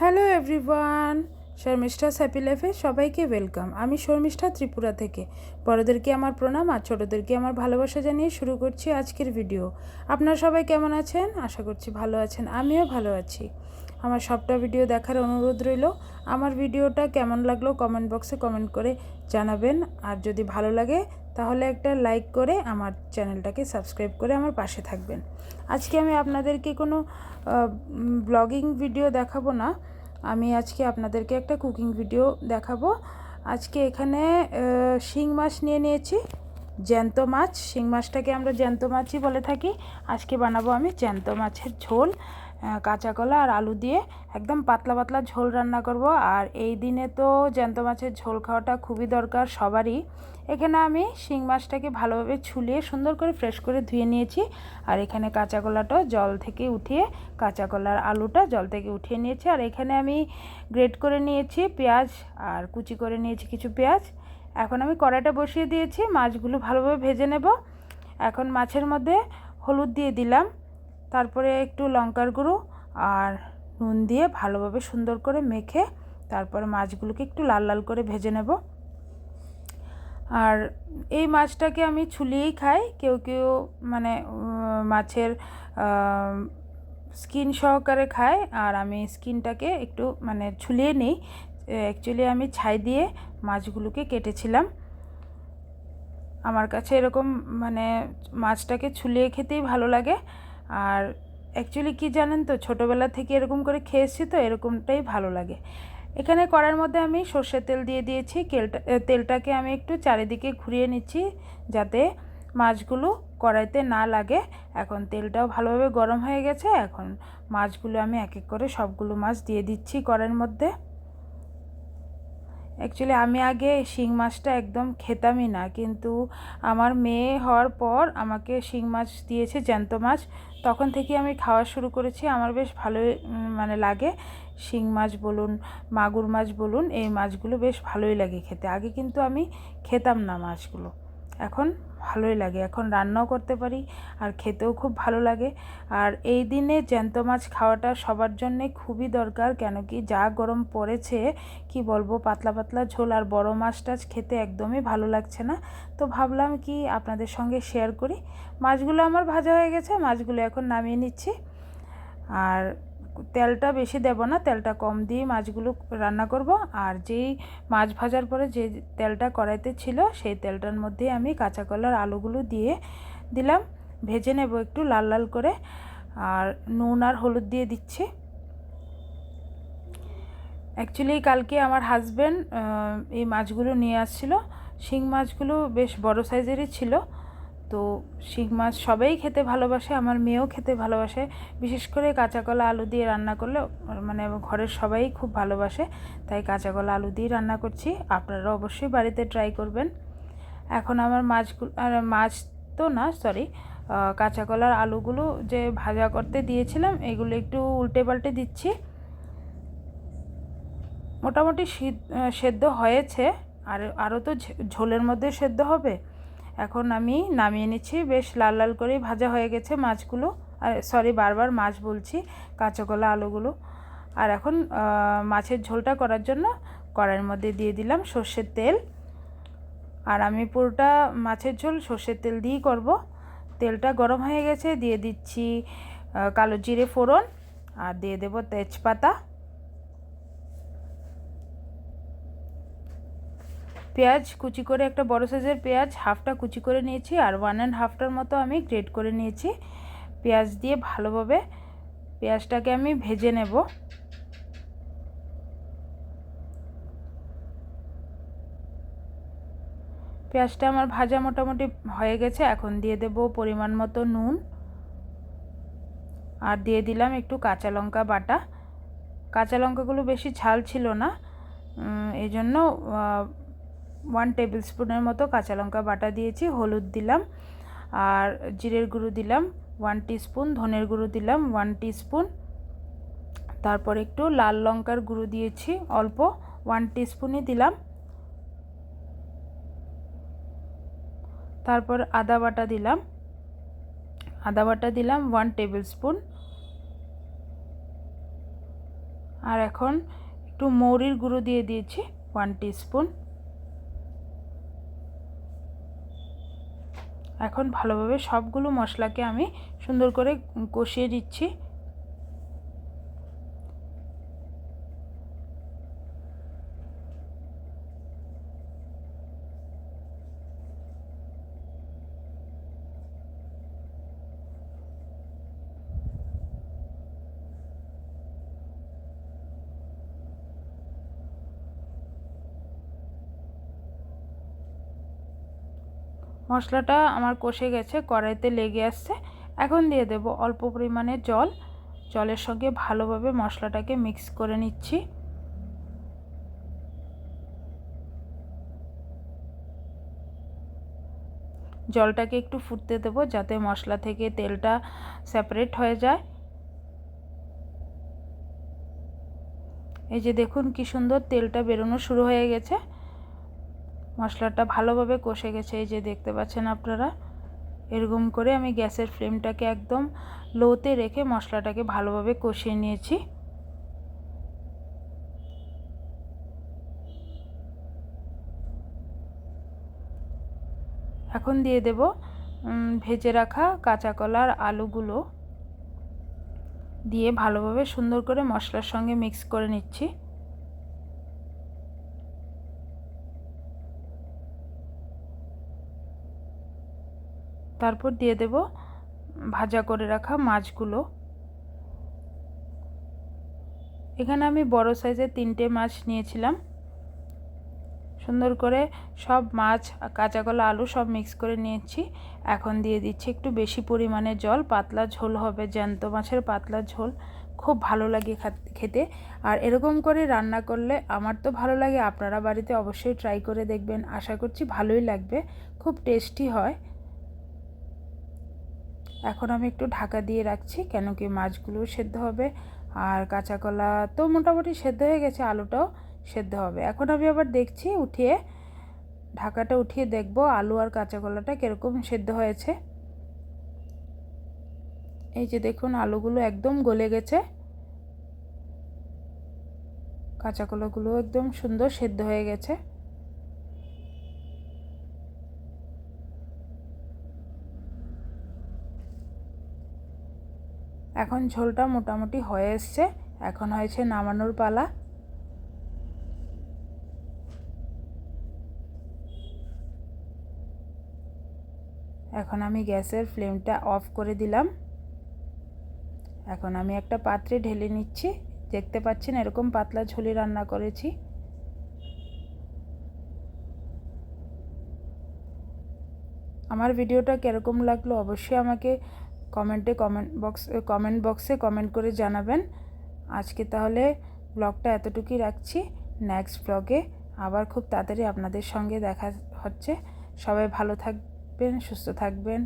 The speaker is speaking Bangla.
হ্যালো এভরিওয়ান, শর্মিষ্ঠাস হ্যাপি লাইফে সবাইকে ওয়েলকাম। আমি শর্মিষ্ঠা ত্রিপুরা থেকে। বড়োদেরকে আমার প্রণাম আর ছোটোদেরকে আমার ভালোবাসা জানিয়ে শুরু করছি আজকের ভিডিও। আপনারা সবাই কেমন আছেন? আশা করছি ভালো আছেন, আমিও ভালো আছি। আমার সবটা ভিডিও দেখার অনুরোধ রইল। আমার ভিডিওটা কেমন লাগলো কমেন্ট বক্সে কমেন্ট করে জানাবেন। আর যদি ভালো লাগে তাহলে একটা লাইক করে আমার চ্যানেলটাকে সাবস্ক্রাইব করে আমার পাশে থাকবেন। আজকে আমি আপনাদেরকে কোনো ব্লগিং ভিডিও দেখাবো না, আমি আজকে আপনাদেরকে একটা কুকিং ভিডিও দেখাবো। আজকে এখানে শিং মাছ নিয়ে নিয়েছি, জ্যান্ত মাছ। শিং মাছটাকে আমরা জ্যান্ত মাছই বলে থাকি। আজকে বানাবো আমি জ্যান্ত মাছের ঝোল, কাঁচা কলা আর আলু দিয়ে একদম পাতলা পাতলা ঝোল রান্না করব। আর এই দিনে তো জ্যান্ত মাছের ঝোল খাওয়াটা খুবই দরকার সবারই। এখানে আমি শিং মাছটাকে ভালোভাবে ছুলিয়ে সুন্দর করে ফ্রেশ করে ধুয়ে নিয়েছি। আর এখানে কাঁচা কলাটা জল থেকে উঠিয়ে, কাঁচা কলার আলুটা জল থেকে উঠিয়ে নিয়েছি। আর এখানে আমি গ্রেট করে নিয়েছি পেঁয়াজ, আর কুচি করে নিয়েছি কিছু পেঁয়াজ। এখন আমি কড়াইটা বসিয়ে দিয়েছি, মাছগুলো ভালোভাবে ভেজে নেব। এখন মাছের মধ্যে হলুদ দিয়ে দিলাম, তারপরে একটু লঙ্কার গুঁড়ো আর নুন দিয়ে ভালোভাবে সুন্দর করে মেখে তারপরে মাছগুলোকে একটু লাল লাল করে ভেজে নেব। আর এই মাছটাকে আমি ছুলিয়েই খাই, কেউ কেউ মানে মাছের স্কিন সহকারে খায়, আর আমি স্কিনটাকে একটু মানে ছুলিয়ে নিই। অ্যাকচুয়ালি আমি ছাই দিয়ে মাছগুলোকে কেটেছিলাম। আমার কাছে এরকম মানে মাছটাকে ছুলিয়ে খেতেই ভালো লাগে। আর অ্যাকচুয়ালি কি জানেন তো, ছোটোবেলা থেকে এরকম করে খেয়েছি তো এরকমটাই ভালো লাগে। এখানে কড়াইয়ের মধ্যে আমি সর্ষের তেল দিয়ে দিয়েছি। তেলটাকে আমি একটু চারিদিকে ঘুরিয়ে নিচ্ছি যাতে মাছগুলো কড়াইতে না লাগে। এখন তেলটাও ভালোভাবে গরম হয়ে গেছে। এখন মাছগুলো আমি এক এক করে সবগুলো মাছ দিয়ে দিচ্ছি কড়াইয়ের মধ্যে। অ্যাকচুয়ালি আমি আগে শিং মাছটা একদম খেতামই না, কিন্তু আমার মেয়ে হওয়ার পর আমাকে শিং মাছ দিয়েছে, জ্যান্ত মাছ। তখন থেকে আমি খাওয়া শুরু করেছি। আমার বেশ ভালোই মানে লাগে। শিং মাছ বলুন, মাগুর মাছ বলুন, এই মাছগুলো বেশ ভালোই লাগে খেতে। আগে কিন্তু আমি খেতাম না মাছগুলো, এখন ভালোই লাগে। এখন রান্নাও করতে পারি আর খেতেও খুব ভালো লাগে। আর এই দিনে জ্যান্ত মাছ খাওয়াটা সবার জন্যে খুবই দরকার, কেন কি যা গরম পড়েছে কি বলবো, পাতলা পাতলা ঝোল আর বড় মাছ টাছ খেতে একদমই ভালো লাগছে না। তো ভাবলাম কি আপনাদের সঙ্গে শেয়ার করি। মাছগুলো আমার ভাজা হয়ে গেছে, মাছগুলো এখন নামিয়ে নিচ্ছি। আর তেলটা বেশি দেব না, তেলটা কম দিয়ে মাছগুলো রান্না করব। আর যেই মাছ ভাজার পরে যে তেলটা কড়াইতে ছিল সেই তেলটার মধ্যে আমি কাঁচা কলার আলুগুলো দিয়ে দিলাম, ভেজে নেব একটু লাল লাল করে। আর নুন আর হলুদ দিয়ে দিচ্ছি। অ্যাকচুয়ালি কালকে আমার হাজব্যান্ড এই মাছগুলো নিয়ে আসছিল। শিং মাছগুলো বেশ বড় সাইজেরই ছিল। তো শিং মাছ সবাই খেতে ভালোবাসে, আমার মেয়েও খেতে ভালোবাসে। বিশেষ করে কাঁচা কলা আলু দিয়ে রান্না করলে মানে ঘরের সবাই খুব ভালোবাসে, তাই কাঁচা কলা আলু দিয়ে রান্না করছি। আপনারা অবশ্যই বাড়িতে ট্রাই করবেন। এখন আমার মাছগুলো, আর মাছ তো না সরি, কাঁচা কলার আলুগুলো যে ভাজা করতে দিয়েছিলাম এগুলো একটু উল্টে পাল্টে দিচ্ছি। মোটামুটি সেদ্ধ হয়েছে, আর আরও তো ঝোলের মধ্যে সেদ্ধ হবে। এখন আমি নামিয়ে নিচ্ছি, বেশ লাল লাল করেই ভাজা হয়ে গেছে মাছগুলো। আর সরি, বারবার মাছ বলছি, কাঁচা কলা আলুগুলো। আর এখন মাছের ঝোলটা করার জন্য কড়াইয়ের মধ্যে দিয়ে দিলাম সর্ষের তেল। আর আমি পুরোটা মাছের ঝোল সর্ষের তেল দিয়েই করব। তেলটা গরম হয়ে গেছে, দিয়ে দিচ্ছি কালো জিরে ফোড়ন, আর দিয়ে দেব তেজপাতা, পেঁয়াজ কুচি করে, একটা বড় সাইজের পেঁয়াজ হাফটা কুচি করে নিয়েছি, আর 1.5টার মতো আমি গ্রেট করে নিয়েছি। পেঁয়াজ দিয়ে ভালোভাবে পেঁয়াজটাকে আমি ভেজে নেব। পেঁয়াজটা আমার ভাজা মোটামুটি হয়ে গেছে। এখন দিয়ে দেব পরিমাণ মতো নুন, আর দিয়ে দিলাম একটু কাঁচা লঙ্কা বাটা। কাঁচা লঙ্কাগুলো বেশি ঝাল ছিল না, এই জন্য 1 টেবিল স্পুনের মতো কাঁচা লঙ্কা বাটা দিয়েছি। হলুদ দিলাম, আর জিরের গুঁড়ো দিলাম 1 টিস্পুন, ধনের গুঁড়ো দিলাম 1 টিস্পুন, তারপর একটু লাল লঙ্কার গুঁড়ো দিয়েছি অল্প 1 টিস্পুনই দিলাম। তারপর আদা বাটা দিলাম, 1 টেবিল স্পুন। আর এখন একটু মৌরির গুঁড়ো দিয়ে দিয়েছি 1 টিস্পুন। এখন ভালোভাবে সবগুলো মশলাকে আমি সুন্দর করে কষিয়ে দিচ্ছি। মশলাটা আমার কষে গেছে, কড়াইতে লেগে আসছে। এখন দিয়ে দেব অল্প পরিমাণে জল। জলের সঙ্গে ভালোভাবে মশলাটাকে মিক্স করে নিচ্ছি। জলটাকে একটু ফুটতে দেব যাতে মশলা থেকে তেলটা সেপারেট হয়ে যায়। এই যে দেখুন কি সুন্দর তেলটা বেরোনো শুরু হয়ে গেছে। মশলাটা ভালোভাবে কষে গেছে, এই যে দেখতে পাচ্ছেন আপনারা। এরকম করে আমি গ্যাসের ফ্লেমটাকে একদম লোতে রেখে মশলাটাকে ভালোভাবে কষিয়ে নিয়েছি। এখন দিয়ে দেব ভেজে রাখা কাঁচা কলার আলুগুলো দিয়ে ভালোভাবে সুন্দর করে মশলার সঙ্গে মিক্স করে নিচ্ছি। তারপর দিয়ে দেব ভাজা করে রাখা মাছগুলো। এখানে আমি বড় সাইজের 3টে মাছ নিয়েছিলাম। সুন্দর করে সব মাছ, কাঁচা কলা, আলু সব মিক্স করে নিয়েছি। এখন দিয়ে দিচ্ছি একটু বেশি পরিমাণে জল। পাতলা ঝোল হবে, জ্যান্ত মাছের পাতলা ঝোল খুব ভালো লাগে খেতে। আর এরকম করে রান্না করলে আমার তো ভালো লাগে, আপনারা বাড়িতে অবশ্যই ট্রাই করে দেখবেন। আশা করছি ভালোই লাগবে, খুব টেস্টি হয়। এখন আমি একটু ঢাকা দিয়ে রাখছি, কেন কি মাছগুলোও সেদ্ধ হবে আর কাঁচা কলা তো মোটামুটি সেদ্ধ হয়ে গেছে, আলুটাও সেদ্ধ হবে। এখন আমি আবার দেখছি, উঠিয়ে ঢাকাটা উঠিয়ে দেখব আলু আর কাঁচা কলাটা কীরকম সেদ্ধ হয়েছে। এই যে দেখুন আলুগুলো একদম গলে গেছে, কাঁচা কলাগুলো একদম সুন্দর সেদ্ধ হয়ে গেছে। এখন ঝোলটা মোটামুটি হয়ে এসছে, এখন হয়েছে নামানোর পালা। এখন আমি গ্যাসের ফ্লেমটা অফ করে দিলাম। এখন আমি একটা পাত্রে ঢেলে নিচ্ছি। দেখতে পাচ্ছেন এরকম পাতলা ঝোলে রান্না করেছি। আমার ভিডিওটা কীরকম লাগলো অবশ্যই আমাকে কমেন্ট বক্সে কমেন্ট করে জানাবেন। আজকে তাহলে ব্লগটা এতটুকুই রাখছি। নেক্সট ব্লগে আবার খুব তাড়াতাড়ি আপনাদের সঙ্গে দেখা হচ্ছে। সবাই ভালো থাকবেন, সুস্থ থাকবেন।